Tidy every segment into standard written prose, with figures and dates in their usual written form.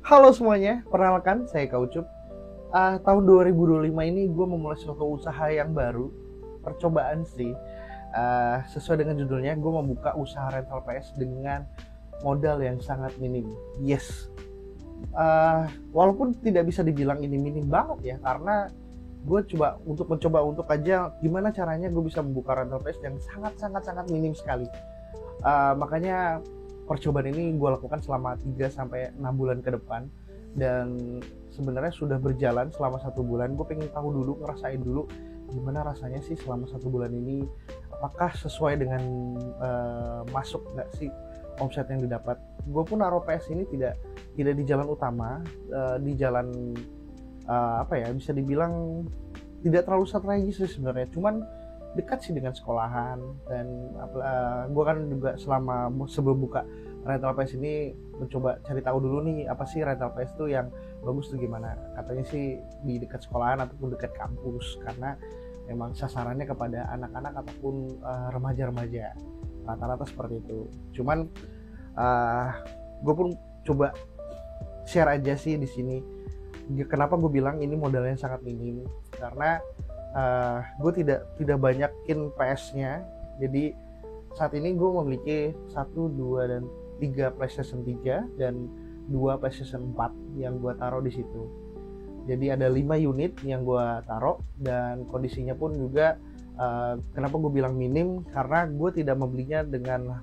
Halo semuanya, perkenalkan saya Kaucup. Tahun 2025 ini gue memulai suatu usaha yang baru, percobaan sih. Sesuai dengan judulnya, gue membuka usaha rental PS dengan modal yang sangat minim. Yes, walaupun tidak bisa dibilang ini minim banget ya, karena gue mencoba untuk aja gimana caranya gue bisa membuka rental PS yang sangat minim sekali. Makanya percobaan ini gue lakukan selama 3-6 bulan ke depan, dan sebenarnya sudah berjalan selama 1 bulan. Gue pengen tahu dulu, ngerasain dulu gimana rasanya sih selama 1 bulan ini, apakah sesuai dengan masuk nggak sih omset yang didapat. Gue pun naruh PS ini tidak di jalan utama, di jalan bisa dibilang tidak terlalu strategis sih sebenarnya, cuman dekat sih dengan sekolahan. Dan gue kan juga sebelum buka rental PS ini mencoba cari tahu dulu nih, apa sih rental PS itu yang bagus tuh gimana. Katanya sih di dekat sekolahan ataupun dekat kampus, karena memang sasarannya kepada anak-anak ataupun remaja-remaja, rata-rata seperti itu. Cuman gue pun coba share aja sih di sini. Kenapa gue bilang ini modalnya sangat minim, karena gue tidak banyakin PS-nya. Jadi saat ini gue memiliki 1, 2, dan 3 PlayStation 3 dan 2 PlayStation 4 yang gue taruh di situ. Jadi ada 5 unit yang gue taruh, dan kondisinya pun juga kenapa gue bilang minim, karena gue tidak membelinya dengan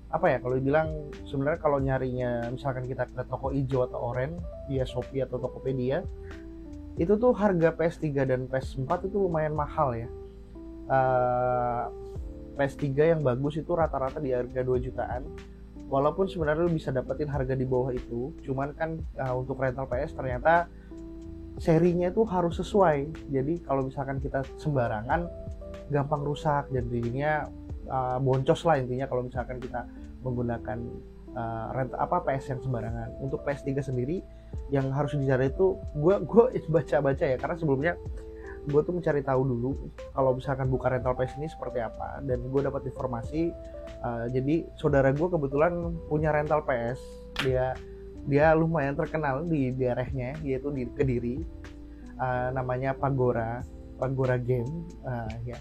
kalau dibilang sebenarnya kalau nyarinya misalkan kita ke toko hijau atau oranye via Shopee atau Tokopedia, itu tuh harga PS3 dan PS4 itu lumayan mahal ya. PS3 yang bagus itu rata-rata di harga 2 jutaan, walaupun sebenarnya lu bisa dapetin harga di bawah itu. Cuman kan untuk rental PS ternyata serinya itu harus sesuai. Jadi kalau misalkan kita sembarangan gampang rusak, jadinya boncos lah intinya kalau misalkan kita menggunakan PS yang sembarangan. Untuk PS3 sendiri yang harus dicari itu, gue baca-baca ya, karena sebelumnya gue tuh mencari tahu dulu kalau misalkan buka rental PS ini seperti apa, dan gue dapat informasi. Jadi saudara gue kebetulan punya rental PS, dia lumayan terkenal di daerahnya, yaitu di Kediri. Namanya Pagora Game. Ya,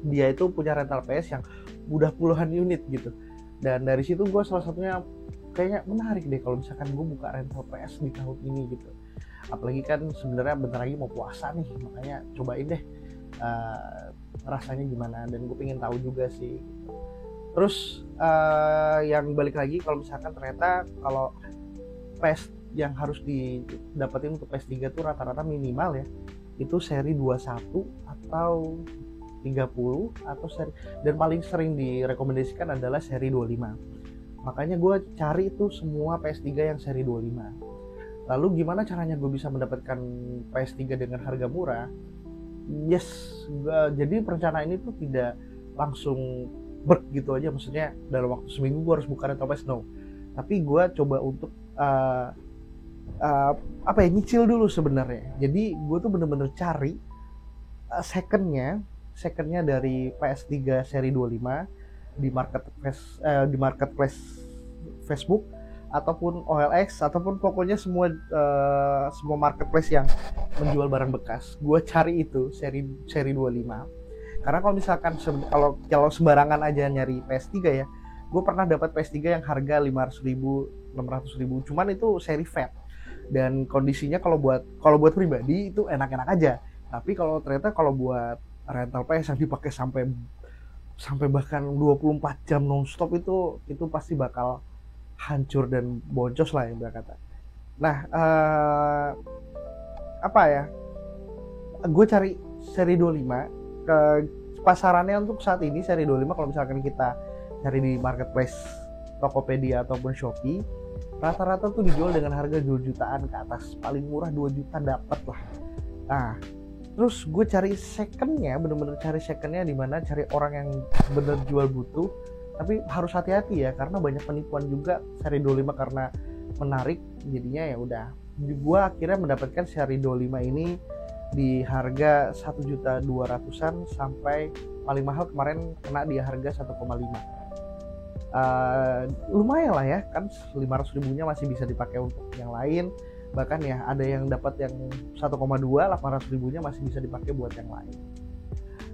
dia itu punya rental PS yang udah puluhan unit gitu, dan dari situ gue salah satunya kayaknya menarik deh kalau misalkan gue buka rental PS di tahun ini gitu. Apalagi kan sebenarnya bentar lagi mau puasa nih, makanya cobain deh rasanya gimana, dan gue pengen tahu juga sih gitu. Terus yang balik lagi, kalau misalkan ternyata kalau PS yang harus didapetin untuk PS3 tuh rata-rata minimal ya itu seri 21 atau 30, atau seri, dan paling sering direkomendasikan adalah seri 25. Makanya gue cari itu semua PS3 yang seri 25. Lalu gimana caranya gue bisa mendapatkan PS3 dengan harga murah? Yes, jadi perencanaan ini tuh tidak langsung gitu aja, maksudnya dalam waktu seminggu gue harus buka rental PS, no. Tapi gue coba untuk nyicil dulu sebenarnya. Jadi gue tuh bener-bener cari secondnya dari PS3 seri 25 di marketplace Facebook ataupun OLX, ataupun pokoknya semua marketplace yang menjual barang bekas. Gue cari itu seri 25. Karena kalau misalkan kalau sembarangan aja nyari PS3 ya, gue pernah dapat PS3 yang harga 500.000, 600.000, cuman itu seri fat, dan kondisinya kalau buat pribadi itu enak-enak aja. Tapi ternyata kalau buat rental PS yang dipakai sampai bahkan 24 jam nonstop, itu pasti bakal hancur dan boncos lah yang berkata. Nah, gue cari seri 25 ke pasarannya untuk saat ini. Seri 25 kalau misalkan kita cari di marketplace Tokopedia ataupun Shopee, rata-rata tuh dijual dengan harga 2 jutaan ke atas, paling murah 2 juta dapat lah. Nah, terus gue cari secondnya, bener-bener cari secondnya, dimana cari orang yang bener jual butuh. Tapi harus hati-hati ya, karena banyak penipuan juga seri 25 karena menarik. Jadinya ya udah, gue akhirnya mendapatkan seri 25 ini di harga 1.200.000-an, sampai paling mahal kemarin kena di harga 1,5. lumayan lah ya kan, 500 ribunya masih bisa dipakai untuk yang lain, bahkan ya ada yang dapat yang 1,2, 800 ribunya masih bisa dipakai buat yang lain.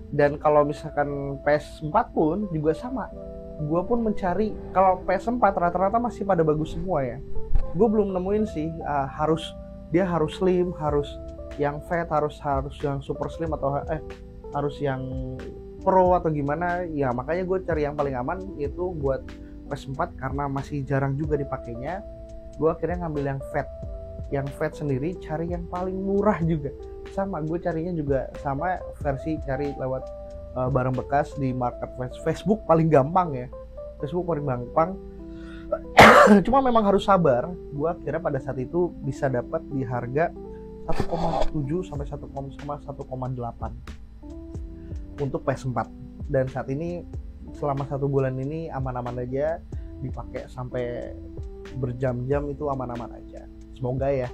Dan kalau misalkan PS4 pun juga sama, gue pun mencari, kalau PS4 rata-rata masih pada bagus semua ya, gue belum nemuin sih harus slim, harus yang fat, harus yang super slim, atau harus yang pro atau gimana ya. Makanya gue cari yang paling aman yaitu buat PS4 karena masih jarang juga dipakainya. Gue akhirnya ngambil yang fat sendiri, cari yang paling murah juga. Sama, gue carinya juga sama versi cari lewat barang bekas di marketplace. Facebook paling gampang ya, Facebook paling gampang. Cuma memang harus sabar. Gue akhirnya pada saat itu bisa dapat di harga 1,7 sampai 1,8 untuk PS4. Dan saat ini selama 1 bulan ini aman-aman aja, dipakai sampai berjam-jam itu aman-aman aja. Semoga ya.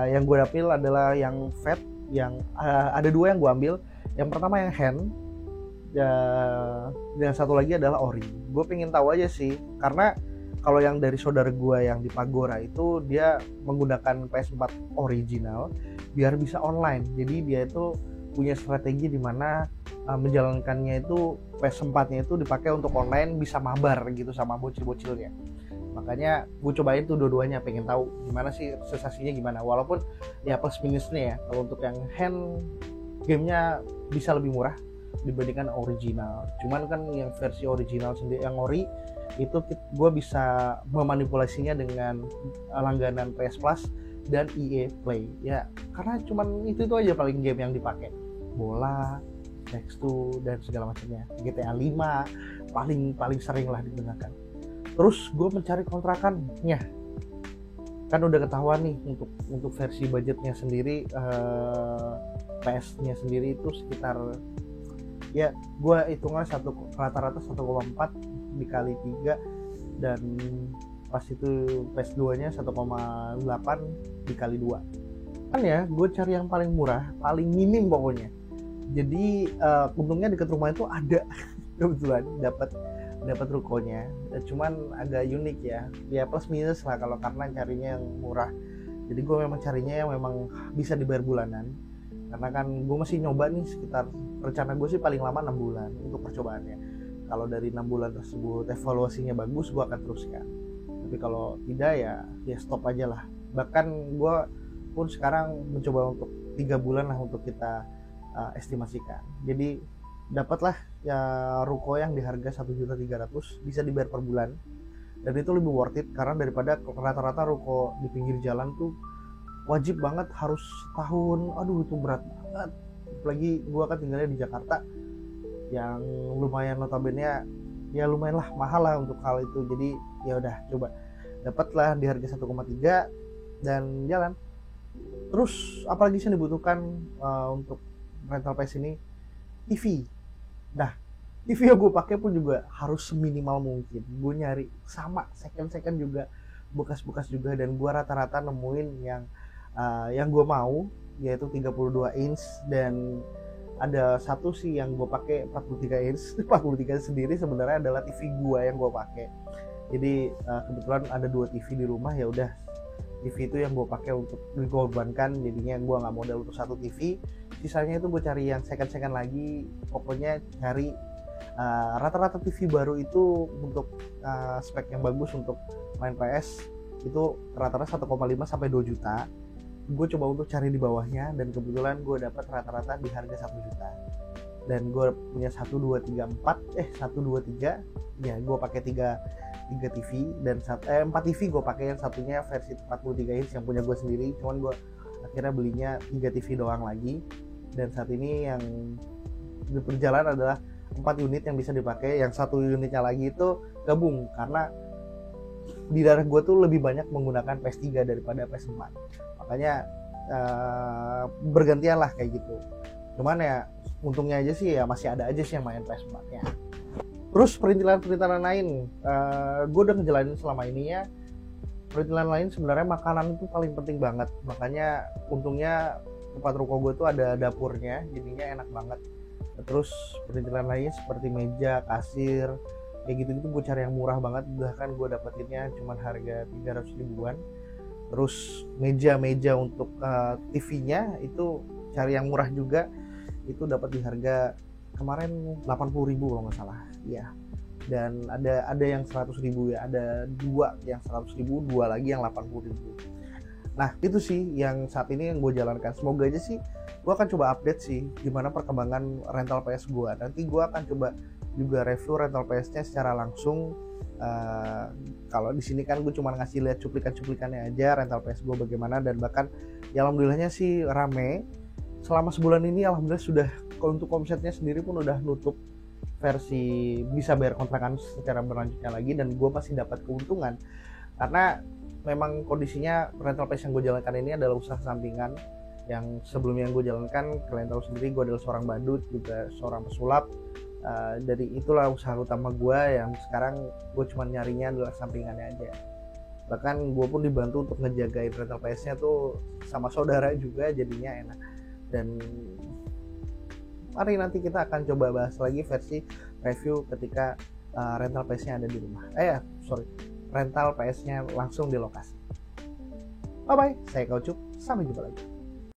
Yang gue dapil adalah yang fat, yang ada 2 yang gue ambil. Yang pertama yang hand, dan satu lagi adalah ori. Gue pengen tahu aja sih, karena kalau yang dari saudara gue yang di Pagora itu dia menggunakan PS4 original biar bisa online. Jadi dia itu punya strategi di mana menjalankannya itu PS4-nya itu dipakai untuk online, bisa mabar gitu sama bocil-bocilnya. Makanya gue cobain tuh dua-duanya, pengen tahu gimana sih sensasinya gimana. Walaupun ya plus minusnya ya, kalau untuk yang hand gamenya bisa lebih murah dibandingkan original. Cuman kan yang versi original sendiri, yang ori itu gue bisa memanipulasinya dengan langganan PS Plus dan EA Play ya, karena cuman itu aja paling game yang dipakai, bola, X2 dan segala macamnya. GTA 5 paling sering lah digunakan. Terus gue mencari kontrakannya, kan udah ketahuan nih untuk versi budgetnya sendiri, PS-nya sendiri itu sekitar ya gue hitungnya rata-rata 1,4 dikali 3, dan pas itu PS2 nya 1,8 dikali 2 kan ya. Gue cari yang paling murah, paling minim pokoknya. Jadi untungnya dekat rumah itu ada kebetulan dapat rukonya, cuman agak unik ya plus minus lah kalau karena carinya yang murah. Jadi gue memang carinya yang memang bisa dibayar bulanan, karena kan gue masih nyoba nih, sekitar rencana gue sih paling lama 6 bulan untuk percobaannya. Kalau dari 6 bulan tersebut evaluasinya bagus, gue akan teruskan. Tapi kalau tidak ya stop aja lah. Bahkan gue pun sekarang mencoba untuk 3 bulan lah untuk kita estimasikan. Jadi dapatlah ya ruko yang di harga 1.300.000 bisa dibayar per bulan, dan itu lebih worth it karena daripada rata-rata ruko di pinggir jalan tuh wajib banget harus setahun. Aduh itu berat banget, apalagi gue kan tinggalnya di Jakarta yang lumayan notabene ya lumayan lah mahal lah untuk hal itu. Jadi ya udah coba dapatlah di harga 1,3 dan jalan. Terus apalagi sih yang dibutuhkan untuk rental PS ini? TV. Nah, TV yang gue pakai pun juga harus seminimal mungkin. Gue nyari sama second juga, bekas-bekas juga, dan gue rata-rata nemuin yang gue mau, yaitu 32 inch, dan ada satu sih yang gue pakai 43 inch. 43 sendiri sebenarnya adalah TV gue yang gue pakai. Jadi kebetulan ada 2 TV di rumah, ya udah TV itu yang gue pakai untuk dikorbankan. Jadinya gue nggak modal untuk 1 TV, sisanya itu gue cari yang second lagi. Pokoknya cari rata-rata TV baru itu untuk spek yang bagus untuk main PS itu rata-rata 1,5 sampai 2 juta. Gue coba untuk cari di bawahnya, dan kebetulan gue dapat rata-rata di harga 1 juta. Dan gue punya 1, 2, 3 ya gue pakai 3 TV dan 4 TV gue pakai. Yang satunya versi 43 inch yang punya gue sendiri, cuman gue akhirnya belinya 3 TV doang lagi. Dan saat ini yang berjalan adalah 4 unit yang bisa dipakai. Yang 1 unitnya lagi itu gabung, karena di daerah gue tuh lebih banyak menggunakan PS3 daripada PS4, makanya bergantian lah kayak gitu. Cuman ya untungnya aja sih ya masih ada aja sih yang main PS4 ya. Terus perintilan lain, gue udah ngejalanin selama ini ya. Perintilan lain sebenarnya makanan itu paling penting banget, makanya untungnya tempat ruko gue tuh ada dapurnya, jadinya enak banget. Terus perintilan lainnya seperti meja, kasir, kayak gitu-gitu gue cari yang murah banget, bahkan gue dapetinnya cuma harga 300 ribuan. Terus meja untuk TV-nya itu cari yang murah juga, itu dapat di harga kemarin 80 ribu kalau nggak salah ya. Dan ada yang 100 ribu ya, ada dua yang 100 ribu, dua lagi yang 80 ribu. Nah itu sih yang saat ini yang gue jalankan. Semoga aja sih gue akan coba update sih gimana perkembangan rental PS gue. Nanti gue akan coba juga review rental PS-nya secara langsung. Kalau di sini kan gue cuma ngasih lihat cuplikan-cuplikannya aja rental PS gue bagaimana, dan bahkan ya alhamdulillahnya sih rame. Selama sebulan ini alhamdulillah sudah, kalau untuk omsetnya sendiri pun udah nutup versi bisa bayar kontrakan secara berlanjutnya lagi, dan gue masih dapat keuntungan karena memang kondisinya rental PS yang gue jalankan ini adalah usaha sampingan. Yang sebelumnya yang gue jalankan, kalian tahu sendiri, gue adalah seorang badut juga seorang pesulap. Dari itulah usaha utama gue, yang sekarang gue cuma nyarinya adalah sampingannya aja. Bahkan gue pun dibantu untuk ngejagain rental PS-nya tuh sama saudara juga, jadinya enak. Dan mari nanti kita akan coba bahas lagi versi review ketika rental PS-nya ada di rumah. Rental PS-nya langsung di lokasi. Bye bye, saya Kaucup, sampai jumpa lagi.